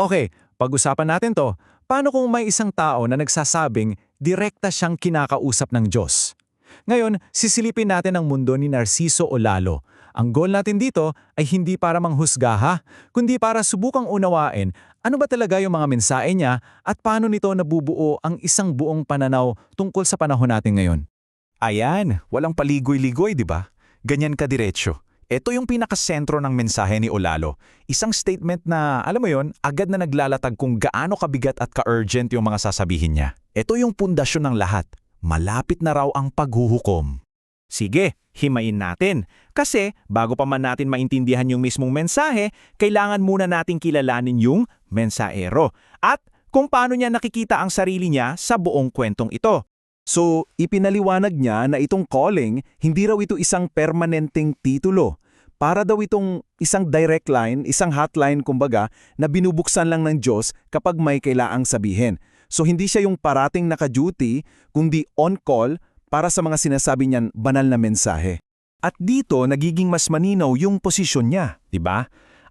Okay, pag-usapan natin to. Paano kung may isang tao na nagsasabing direkta siyang kinakausap ng Diyos? Ngayon, sisilipin natin ang mundo ni Narciso o Lalo. Ang goal natin dito ay hindi para manghusga ha, kundi para subukang unawain ano ba talaga yung mga mensahe niya at paano nito nabubuo ang isang buong pananaw tungkol sa panahon natin ngayon. Ayan, walang paligoy-ligoy, di ba? Ganyan ka diretsyo. Ito yung pinakasentro ng mensahe ni Olalo. Isang statement na, alam mo yon, agad na naglalatag kung gaano kabigat at ka-urgent yung mga sasabihin niya. Ito yung pundasyon ng lahat. Malapit na raw ang paghuhukom. Sige, himayin natin. Kasi bago pa man natin maintindihan yung mismong mensahe, kailangan muna nating kilalanin yung mensahero at kung paano niya nakikita ang sarili niya sa buong kwentong ito. So, ipinaliwanag niya na itong calling, hindi raw ito isang permanenteng titulo. Para daw itong isang direct line, isang hotline kumbaga, na binubuksan lang ng Diyos kapag may kailangang sabihin. So, hindi siya yung parating naka-duty, kundi on-call para sa mga sinasabi niyan banal na mensahe. At dito nagiging mas maninaw yung posisyon niya, di ba?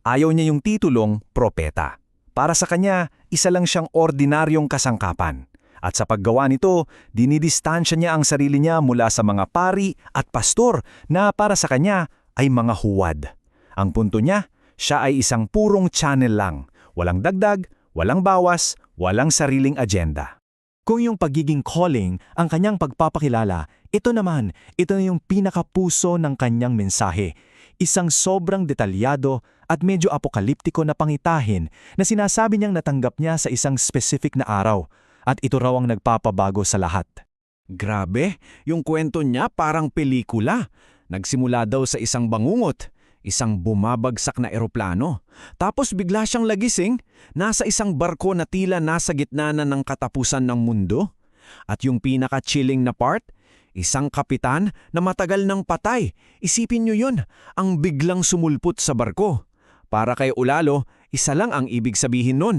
Ayaw niya yung titulong propeta. Para sa kanya, isa lang siyang ordinaryong kasangkapan. At sa paggawa nito, dinidistansya niya ang sarili niya mula sa mga pari at pastor na para sa kanya ay mga huwad. Ang punto niya, siya ay isang purong channel lang. Walang dagdag, walang bawas, walang sariling agenda. Kung yung pagiging calling ang kanyang pagpapakilala, ito na yung pinakapuso ng kanyang mensahe. Isang sobrang detalyado at medyo apokaliptiko na pangitahin na sinasabi niyang natanggap niya sa isang specific na araw. At ito raw ang nagpapabago sa lahat. Grabe, yung kwento niya parang pelikula. Nagsimula daw sa isang bangungot, isang bumabagsak na eroplano. Tapos bigla siyang lagising, nasa isang barko na tila nasa gitna na ng katapusan ng mundo. At yung pinaka-chilling na part, isang kapitan na matagal nang patay. Isipin niyo yun, ang biglang sumulpot sa barko. Para kay Olalo, isa lang ang ibig sabihin nun.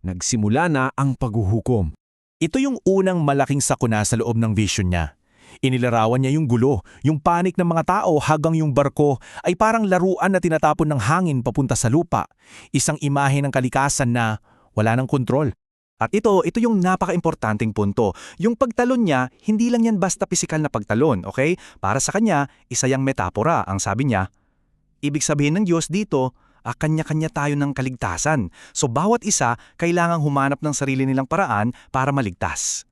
Nagsimula na ang paghuhukom. Ito yung unang malaking sakuna sa loob ng vision niya. Inilarawan niya yung gulo, yung panik ng mga tao hanggang yung barko ay parang laruan na tinatapon ng hangin papunta sa lupa. Isang imahe ng kalikasan na wala ng kontrol. At ito yung napaka-importanting punto. Yung pagtalon niya, hindi lang yan basta pisikal na pagtalon, okay? Para sa kanya, isa yang metapora. Ang sabi niya, ibig sabihin ng Diyos dito, kanya-kanya tayo ng kaligtasan. So bawat isa kailangang humanap ng sarili nilang paraan para maligtas.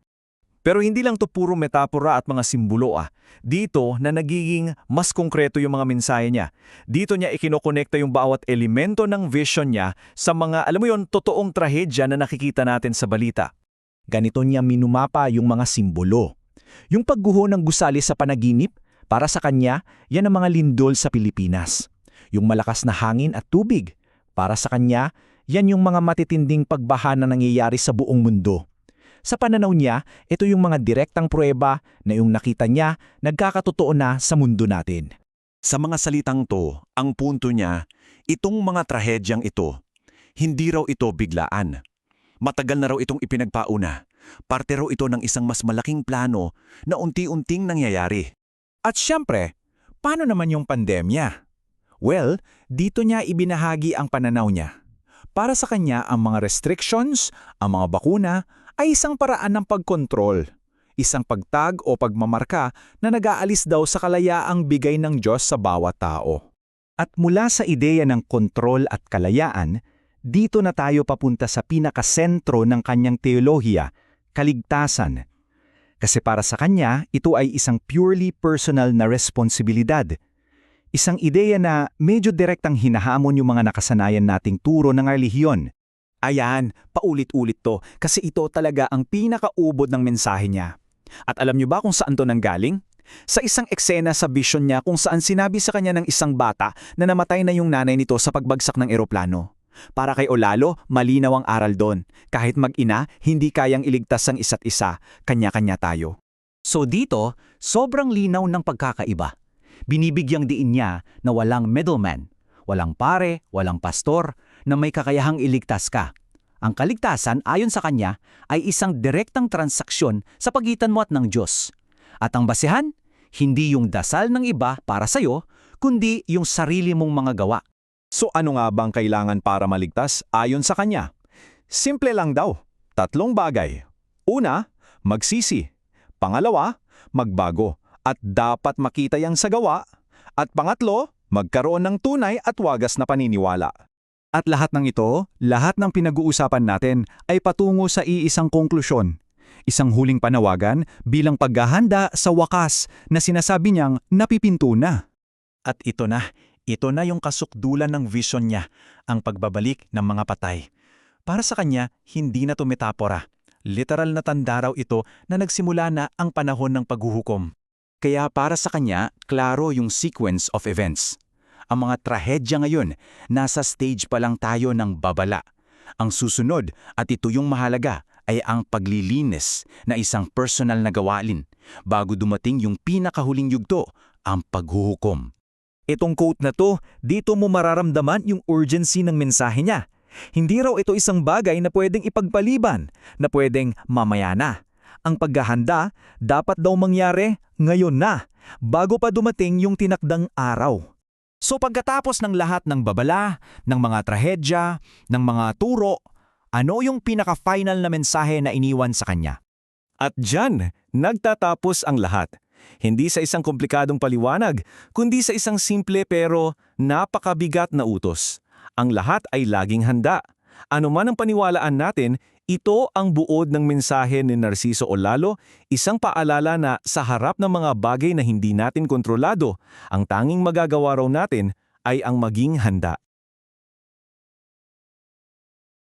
Pero hindi lang to puro metapora at mga simbolo Dito na nagiging mas konkreto yung mga mensahe niya. Dito niya ikinokonekta yung bawat elemento ng vision niya sa mga, alam mo yon, totoong trahedya na nakikita natin sa balita. Ganito niya minumapa yung mga simbolo. Yung pagguho ng gusali sa panaginip, para sa kanya, yan ang mga lindol sa Pilipinas. Yung malakas na hangin at tubig. Para sa kanya, yan yung mga matitinding pagbaha na nangyayari sa buong mundo. Sa pananaw niya, ito yung mga direktang pruweba na yung nakita niya nagkakatotoo na sa mundo natin. Sa mga salitang to, ang punto niya, itong mga trahedyang ito, hindi raw ito biglaan. Matagal na raw itong ipinagpauna. Parte raw ito ng isang mas malaking plano na unti-unting nangyayari. At syempre, paano naman yung pandemya? Well, dito niya ibinahagi ang pananaw niya. Para sa kanya, ang mga restrictions, ang mga bakuna, ay isang paraan ng pagkontrol. Isang pagtag o pagmamarka na nag-aalis daw sa kalayaang bigay ng Diyos sa bawat tao. At mula sa ideya ng kontrol at kalayaan, dito na tayo papunta sa pinakasentro ng kanyang teolohiya, kaligtasan. Kasi para sa kanya, ito ay isang purely personal na responsibilidad. Isang ideya na medyo direktang hinahamon yung mga nakasanayan nating turo ng relihiyon. Ayan, paulit-ulit to kasi ito talaga ang pinakaubod ng mensahe niya. At alam niyo ba kung saan to nanggaling? Sa isang eksena sa vision niya kung saan sinabi sa kanya ng isang bata na namatay na yung nanay nito sa pagbagsak ng eroplano. Para kay Olalo, malinaw ang aral doon. Kahit mag-ina, hindi kayang iligtas ang isa't isa, kanya-kanya tayo. So dito, sobrang linaw ng pagkakaiba. Binibigyang diin niya na walang middleman, walang pare, walang pastor, na may kakayahang iligtas ka. Ang kaligtasan, ayon sa kanya, ay isang direktang transaksyon sa pagitan mo at ng Diyos. At ang basehan, hindi yung dasal ng iba para sa'yo, kundi yung sarili mong mga gawa. So ano nga bang kailangan para maligtas ayon sa kanya? Simple lang daw. 3 bagay. Una, magsisi. Pangalawa, magbago. At dapat makita yang sa gawa. At pangatlo, magkaroon ng tunay at wagas na paniniwala. At lahat ng ito, lahat ng pinag-uusapan natin ay patungo sa iisang konklusyon. Isang huling panawagan bilang paghahanda sa wakas na sinasabi niyang napipinto na. At ito na yung kasukdulan ng vision niya, ang pagbabalik ng mga patay. Para sa kanya, hindi na to metapora. Literal na tanda raw ito na nagsimula na ang panahon ng paghuhukom. Kaya para sa kanya, klaro yung sequence of events. Ang mga trahedya ngayon, nasa stage pa lang tayo ng babala. Ang susunod, at ito yung mahalaga, ay ang paglilinis na isang personal na gawain bago dumating yung pinakahuling yugto, ang paghuhukom. Itong quote na to, dito mo mararamdaman yung urgency ng mensahe niya. Hindi raw ito isang bagay na pwedeng ipagpaliban, na pwedeng mamaya na. Ang paghahanda dapat daw mangyari ngayon na, bago pa dumating yung tinakdang araw. So pagkatapos ng lahat ng babala, ng mga trahedya, ng mga turo, ano yung pinaka-final na mensahe na iniwan sa kanya? At dyan, nagtatapos ang lahat. Hindi sa isang komplikadong paliwanag, kundi sa isang simple pero napakabigat na utos. Ang lahat ay laging handa. Ano man ang paniwalaan natin, ito ang buod ng mensahe ni Narciso Olalo, isang paalala na sa harap ng mga bagay na hindi natin kontrolado, ang tanging magagawa raw natin ay ang maging handa.